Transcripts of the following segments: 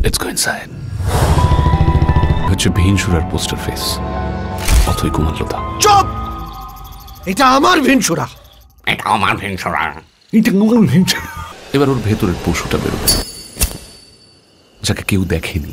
Let's go inside. হচ্ছে ভিনসুরার poster face, অথই কুমারলতা। চুপ! এটা আমার ভিনসুরা। এটা আমার ভিনসুরা। এটা আমার ভিনসুরা। এবার ওর ভেতরের পশুটা বেরোবে, যাকে কেউ দেখেনি।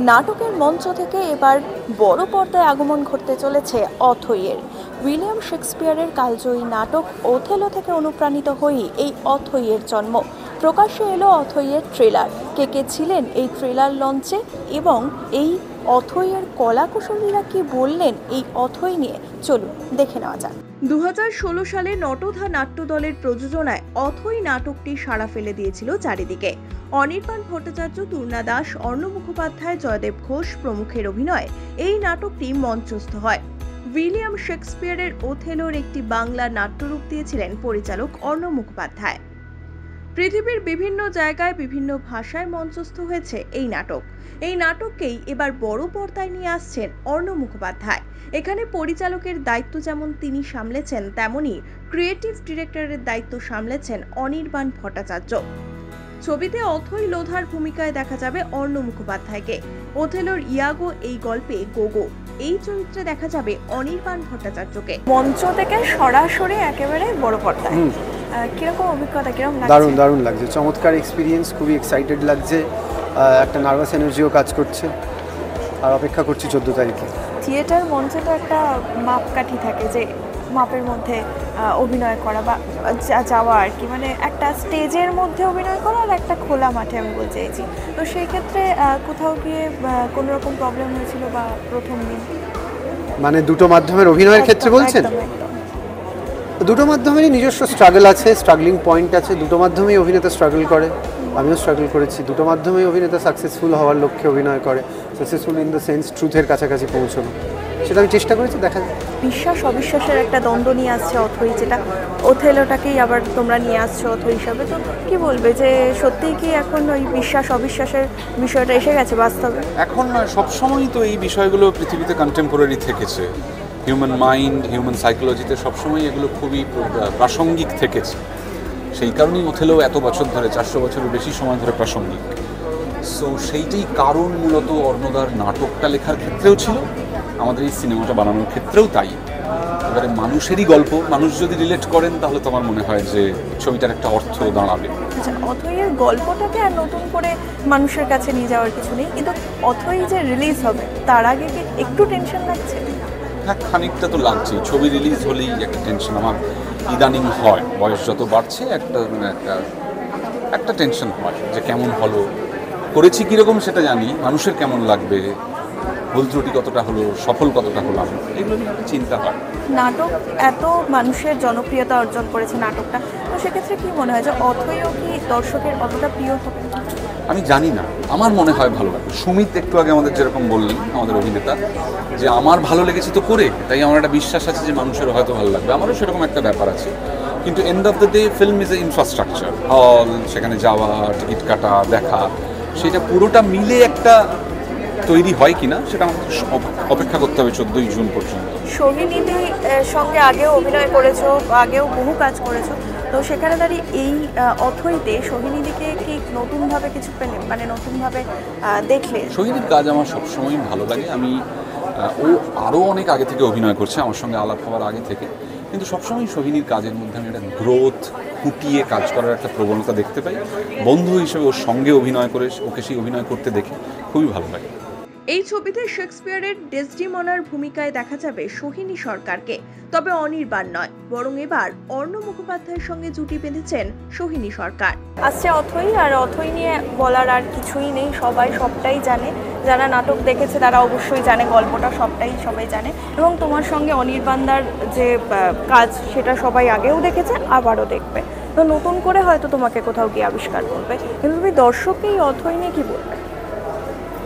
নাটকের মঞ্চ থেকে এবার বড় পর্দায় আগমন ঘটতে চলেছে অথইয়ের। উইলিয়াম শেক্সপিয়ারের কালজয়ী নাটক ওথেলো থেকে অনুপ্রাণিত হয়েই এই অথইয়ের জন্ম। প্রকাশ্যে এলো অথইয়ের ট্রেলার। কে কে ছিলেন এই ট্রেলার লঞ্চে এবং এই অথইয়ের কলাকুশলীরা কি বললেন এই অথই নিয়ে, চলুন দেখে নেওয়া যাক। 2016 সালে নটধা নাট্য দলের প্রযোজনায় অথই নাটকটি সাড়া ফেলে দিয়েছিল চারিদিকে। অনির্বাণ ভট্টাচার্য, তুর্না দাস, অর্ণব মুখোপাধ্যায়, জয়দেব ঘোষ প্রমুখের অভিনয়ে এই নাটকটি মঞ্চস্থ হয়। উইলিয়াম শেক্সপিয়ারের ওথেলোর একটি বাংলা নাট্যরূপ দিয়েছিলেন পরিচালক অর্ণব মুখোপাধ্যায়। পৃথিবীর বিভিন্ন জায়গায় বিভিন্ন ভাষায় মঞ্চস্থ হয়েছে এই নাটক। এই নাটককেই এবার বড় পর্দায় নিয়ে আসছেন অর্ণব মুখোপাধ্যায়। এখানে পরিচালকের দায়িত্ব যেমন তিনি সামলেছেন, তেমনি ক্রিয়েটিভ ডিরেক্টরের দায়িত্ব সামলেছেন অনির্বাণ ভট্টাচার্য। ছবিতে অথই লোধার ভূমিকায় দেখা যাবে অর্ণব মুখোপাধ্যায়কে। ওথেলোর ইয়াগো এই গল্পে গোগো এই চরিত্রে দেখা যাবে অনির্বাণ ভট্টাচার্যকে। মঞ্চ থেকে সরাসরি একেবারে বড় পর্দায় কিরকম অভিজ্ঞতা, কিরকম লাগছে? দারুণ দারুণ লাগছে, চমৎকার এক্সপিরিয়েন্স, খুবই এক্সাইটেড লাগছে, একটা নার্ভাস এনার্জিও কাজ করছে, আর অপেক্ষা করছি 14 তারিখে। থিয়েটার মঞ্চে তো একটা মাপকাঠি থাকে, যে মাপের মধ্যে অভিনয় করা বা যাওয়া আর কি, মানে একটা স্টেজের মধ্যে অভিনয় করা আর একটা খোলা মাঠে, আমি বলতে চাইছি। তো সেই ক্ষেত্রে কোথাও গিয়ে কোনো রকম প্রবলেম হয়েছিল বা প্রথম দিন? মানে দুটো মাধ্যমের অভিনয়ের ক্ষেত্রে বলছেন? দুটো মাধ্যমেরই নিজস্ব স্ট্রাগল আছে, স্ট্রাগলিং পয়েন্ট আছে। দুটো মাধ্যমেই অভিনেতা স্ট্রাগল করে, আমিও স্ট্রাগল করেছি। দুটো মাধ্যমেই অভিনেতা সাকসেসফুল হওয়ার লক্ষ্যে অভিনয় করে, সাকসেসফুল ইন দ্য সেন্স ট্রুথের কাছাকাছি পৌঁছানো, সেটা আমি চেষ্টা করেছি। দেখা যায় বিশ্বাস অবিশ্বাসের একটা দ্বন্দ্ব নিয়ে আসছে অথই, যেটা ওথেলোটাকেই আবার তোমরা নিয়ে আসছো অথই হিসাবে। তো কি বলবে যে সত্যিই কি এখন ওই বিশ্বাস অবিশ্বাসের বিষয়টা এসে গেছে বাস্তবে? এখন সবসময়ই তো এই বিষয়গুলো পৃথিবীতে কন্টেম্পোরারি থেকেছে। হিউম্যান মাইন্ড, হিউম্যান সাইকোলজিতে সবসময় এগুলো খুবই প্রাসঙ্গিক থেকেছে। সেই কারণেই ওথেলো এত বছর ধরে, 400 বছরের বেশি সময় ধরে প্রাসঙ্গিক। সো সেইটাই কারণ মূলত অর্ণদার নাটকটা লেখার ক্ষেত্রেও ছিল, আমাদের এই সিনেমাটা বানানোর ক্ষেত্রেও তাই। এবারে মানুষেরই গল্প, মানুষ যদি রিলেট করেন তাহলে তোমার মনে হয় যে ছবিটার একটা অর্থ দাঁড়াবে। আচ্ছা, অথইয়ের গল্পটাকে আর নতুন করে মানুষের কাছে নিয়ে যাওয়ার কিছু নেই, কিন্তু অথই যে রিলিজ হবে তার আগে কি একটু টেনশন লাগছে? হ্যাঁ, খানিকটা তো লাগছেই। ছবি রিলিজ হলেই একটা টেনশন আমার ইদানিং হয়, বয়স যত বাড়ছে একটা টেনশন হয় যে কেমন হলো, করেছি কীরকম সেটা জানি, মানুষের কেমন লাগবে, ভুল ত্রুটি কতটা হলো, সফল কতটা হলাম, এগুলো নিয়ে চিন্তা হয়। নাটক এত মানুষের জনপ্রিয়তা অর্জন করেছে নাটকটা, তো সেক্ষেত্রে কি মনে হয় যে অথইও কি দর্শকের অতটা প্রিয় হবে? আমি জানি না, আমার মনে হয় ভালো লাগবে। সুমিত একটু আগে আমাদের যেরকম বললেন, আমাদের অভিনেতা, যে আমার ভালো লেগেছে তো করে, তাই আমার একটা বিশ্বাস আছে যে মানুষের হয়তো ভালো লাগবে। আমারও সেরকম একটা ব্যাপার আছে। কিন্তু end of the day film is a infrastructure. হল, সেখানে যাওয়া, টিকিট কাটা, দেখা, সেটা পুরোটা মিলে একটা তৈরি হয় কিনা সেটা আমাদের অপেক্ষা করতে হবে 14 জুন পর্যন্ত। সোহিনীদির সঙ্গে আগেও অভিনয় করেছো, আগেও বহু কাজ করেছো, তো সেখানে দাঁড়িয়ে এই অথইতে সোহিনীদিকে কি নতুনভাবে কিছু পেলে, মানে নতুনভাবে দেখলে? সোহিনীর কাজ আমার সবসময়ই ভালো লাগে। ও আরও অনেক আগে থেকে অভিনয় করছে, আমার সঙ্গে আলাপ হওয়ার আগে থেকে, কিন্তু সবসময় সোহিনীর কাজের মধ্যে আমি একটা গ্রোথ, ফুটিয়ে কাজ করার একটা প্রবণতা দেখতে পাই। বন্ধু হিসেবে ওর সঙ্গে অভিনয় করে, ওকে সেই অভিনয় করতে দেখে খুবই ভালো লাগে। এই ছবিতে শেক্সপিয়ারের ডেসডিমোনার ভূমিকায় দেখা যাবে সোহিনী সরকারকে, তবে অনির্বাণ নয়, বরং এবার অর্ণব মুখোপাধ্যায়ের সঙ্গে জুটি বেঁধেছেন সোহিনী সরকার। আসছে অথই, আর অথই নিয়ে বলার আর কিছুই নেই, সবাই সবটাই জানে। যারা নাটক দেখেছে তারা অবশ্যই জানে গল্পটা, সবাই জানে। এবং তোমার সঙ্গে অনির্বাণদার যে কাজ সেটা সবাই আগেও দেখেছে, আবারও দেখবে। তো নতুন করে হয়তো তোমাকে কোথাও গিয়ে আবিষ্কার করবে, কিন্তু তুমি দর্শককে এই অথই নিয়ে কি বলবে?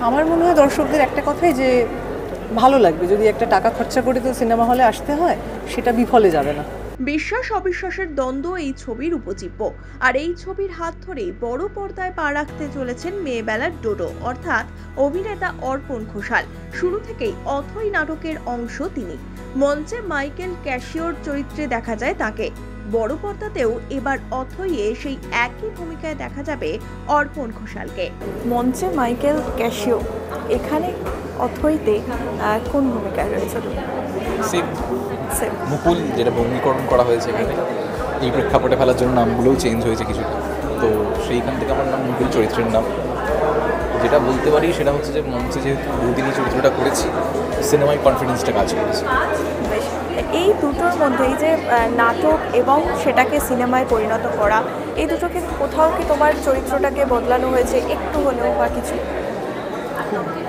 আমার মনে হয় দর্শকদের একটা কথাই যে ভালো লাগবে। যদি একটা টাকা খরচা করে তো সিনেমা হলে আসতে হয়, সেটা বিফলে যাবে না। বিশ্বাস অবিশ্বাসের দ্বন্দ্ব এই ছবির উপজীব্য, আর এই ছবির হাত ধরেই বড় পর্দায় পা রাখতে চলেছেন মেয়েবেলার ডোডো, অর্থাৎ অভিনেতা অর্পণ ঘোষাল। শুরু থেকেই অথই নাটকের অংশ তিনি। মঞ্চে মাইকেল ক্যাশিওর চরিত্রে দেখা যায় তাকে। বড় পর্দাতেও এবার অথইয়ে সেই একই ভূমিকায় দেখা যাবে অর্পণ ঘোষালকে। মঞ্চে মাইকেল ক্যাশিও, এখানে অথইতে কোন ভূমিকায় রয়েছে? মুকুল, যেটা বঙ্গীকরণ করা হয়েছে এখানে, এই প্রেক্ষাপটে ফেলার জন্য নামগুলোও চেঞ্জ হয়েছে কিছুটা, তো সেইখান থেকে আমার নাম মুকুল চরিত্রের নাম। যেটা বলতে পারি সেটা হচ্ছে যে মঞ্চে যেহেতু দুদিনই চরিত্রটা করেছি, সিনেমায় কনফিডেন্সটা কাজ করেছে। এই দুটোর মধ্যে এই যে নাটক এবং সেটাকে সিনেমায় পরিণত করা, এই দুটোকে কোথাও কি তোমার চরিত্রটাকে বদলানো হয়েছে একটু হলেও বা কিছু?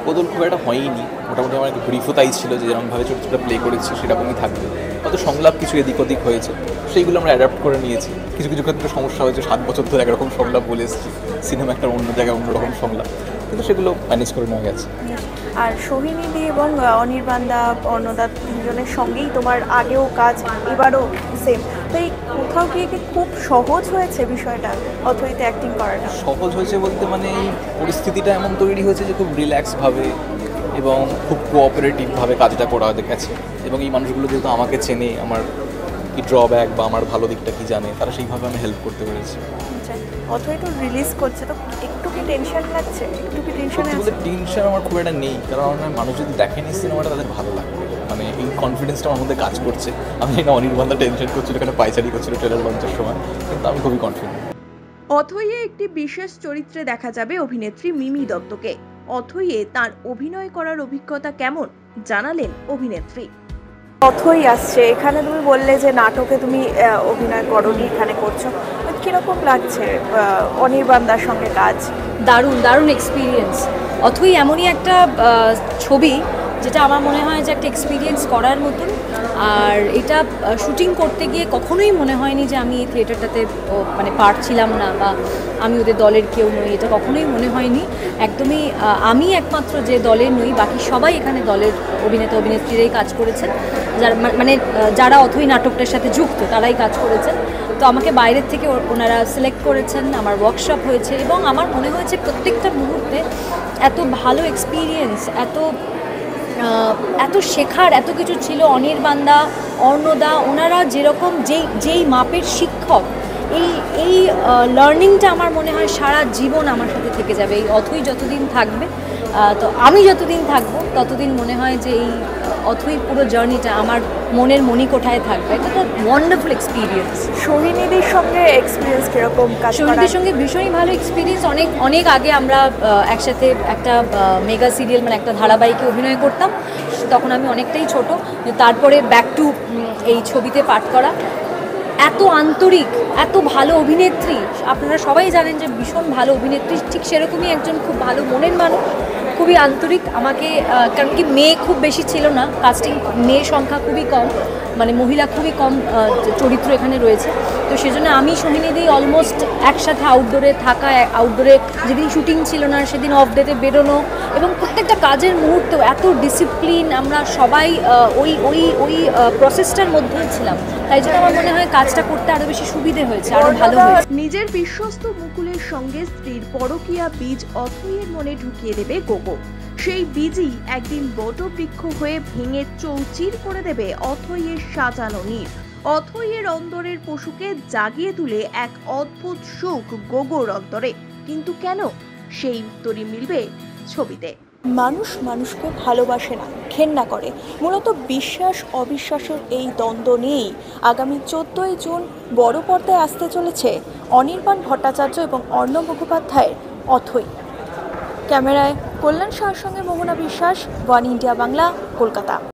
বদল খুব একটা হয়নি, মোটামুটি আমার ব্রিফও তাই ছিল যে যেরকমভাবে চরিত্রটা প্লে করেছি সেরকমই থাকবে। হয়তো সংলাপ কিছু এদিক ওদিক হয়েছে, সেইগুলো আমরা অ্যাডাপ্ট করে নিয়েছি। কিছু কিছু ক্ষেত্রে সমস্যা হয়েছে, 7 বছর ধরে একরকম সংলাপ বলে এসেছি, সিনেমা একটা অন্য জায়গায় অন্যরকম সংলাপ, কিন্তু সেগুলো ম্যানেজ করে নেওয়া গেছে। আর সোহিনীদি এবং অনির্বাণদা, অর্ণদা তিনজনের সঙ্গেই তোমার আগেও কাজ, এবারও সেম, তো এই কোথাও গিয়ে কি খুব সহজ হয়েছে বিষয়টা অথইতে অ্যাক্টিং করাটা? সহজ হয়েছে বলতে মানে এই পরিস্থিতিটা এমন তৈরি হয়েছে যে খুব রিল্যাক্সভাবে এবং খুব কোঅপারেটিভভাবে কাজটা করা গেছে, এবং এই মানুষগুলো যেহেতু আমাকে চেনে, আমার কি ড্রব্যাক বা আমার ভালো দিকটা কি জানে, তারা সেইভাবে আমি হেল্প করতে পেরেছি। অথই তো রিলিজ করছে, তো একটু কি টেনশন লাগছে? একটু কি টেনশন আছে? টেনশন আমার খুব একটা নেই, কারণ মানুষ যদি দেখেনি সিনেমাটা তাদের ভালো লাগবে, মানে এই কনফিডেন্সটা আমার মধ্যে কাজ করছে। আমি না অনির্বাণদা টেনশন করছিল, এখানে পাইচারি করছিল ট্রেলার লঞ্চের সময়, কিন্তু আমি খুবই কনফিডেন্ট। অথইয়ে একটি বিশেষ চরিত্রে দেখা যাবে অভিনেত্রী মিমি দত্তকে। অথইয়ে তার অভিনয় করার অভিজ্ঞতা কেমন জানালেন অভিনেত্রী। অথই আসছে, এখানে তুমি বললে যে নাটকে তুমি অভিনয় করোনি, এখানে করছো, কিরকম লাগছে অনির্বাণদার সঙ্গে কাজ? দারুণ দারুণ এক্সপিরিয়েন্স। অথই এমনই একটা ছবি যেটা আমার মনে হয় যে একটা এক্সপিরিয়েন্স করার মতন। আর এটা শুটিং করতে গিয়ে কখনোই মনে হয়নি যে আমি এই থিয়েটারটাতে মানে পারছিলাম না বা আমি ওদের দলের কেউ নই, এটা কখনোই মনে হয়নি। একদমই আমি একমাত্র যে দলের নই, বাকি সবাই এখানে দলের অভিনেতা অভিনেত্রীরাই কাজ করেছেন, যারা মানে যারা অথই নাটকটার সাথে যুক্ত তারাই কাজ করেছেন। তো আমাকে বাইরের থেকে ওনারা সিলেক্ট করেছেন, আমার ওয়ার্কশপ হয়েছে এবং আমার মনে হয়েছে প্রত্যেকটা মুহূর্তে এত ভালো এক্সপিরিয়েন্স, এত শেখার এত কিছু ছিল। অনির্বাণদা, অর্ণদা, ওনারা যেরকম যেই মাপের শিক্ষক, এই লার্নিংটা আমার মনে হয় সারা জীবন আমার সাথে থেকে যাবে। এই অথই যতদিন থাকবে, তো আমি যতদিন থাকবো ততদিন মনে হয় যে এই অথই পুরো জার্নিটা আমার মনের মণিকোঠায় থাকবে। এটা একটা ওয়ান্ডারফুল এক্সপিরিয়েন্স। সোহিনীদির সঙ্গে এক্সপিরিয়েন্স কীরকম? সোহিনীদির সঙ্গে ভীষণই ভালো এক্সপিরিয়েন্স। অনেক আগে আমরা একসাথে একটা মেগা সিরিয়াল মানে একটা ধারাবাহিকে অভিনয় করতাম, তখন আমি অনেকটাই ছোট। তারপরে ব্যাক টু এই ছবিতে পাঠ করা, এত আন্তরিক, এত ভালো অভিনেত্রী, আপনারা সবাই জানেন যে ভীষণ ভালো অভিনেত্রী, ঠিক সেরকমই একজন খুব ভালো মনের মানুষ, খুবই আন্তরিক। আমাকে কারণ কি মেয়ে খুব বেশি ছিল না, কাস্টিং মেয়ের সংখ্যা খুবই কম, মানে মহিলা খুবই কম চরিত্র এখানে রয়েছে। তো সেজন্য আমি সোহিনীদি অলমোস্ট একসাথে আউটডোরে থাকা, আউটডোরে যেদিন শুটিং ছিল না সেদিন অফ ডেতে বেরোনো, এবং প্রত্যেকটা কাজের মুহূর্ত এত ডিসিপ্লিন, আমরা সবাই ওই প্রসেসটার মধ্যেই ছিলাম। তাই জন্য আমার মনে হয় কাজটা করতে আরও বেশি সুবিধে হয়েছে, আরও ভালো হয়েছে। নিজের বিশ্বস্ত মুকুলের সঙ্গে স্ত্রীর পরকীয়া বীজ অথইয়ের মনে ঢুকিয়ে দেবে গোগো। সেই বীজই একদিন বটবৃক্ষ হয়ে ভেঙে চৌচির করে দেবে অথইয়ের সাজানো নীড়। অথইয়ের অন্তরের পশুকে জাগিয়ে তুলে এক অদ্ভুত সুখ গোগোর অন্তরে, কিন্তু কেন? সেই উত্তরই মিলবে ছবিতে। মানুষ মানুষকে ভালোবাসে না, ঘেন্না করে। মূলত বিশ্বাস অবিশ্বাসের এই দ্বন্দ্ব নিয়েই আগামী 14ই জুন বড় পর্দায় আসতে চলেছে অনির্বাণ ভট্টাচার্য এবং অর্ণব মুখোপাধ্যায়ের অথই। ক্যামেরায় কল্যাণ শাহর সঙ্গে মোহনা বিশ্বাস, ওয়ান ইন্ডিয়া বাংলা, কলকাতা।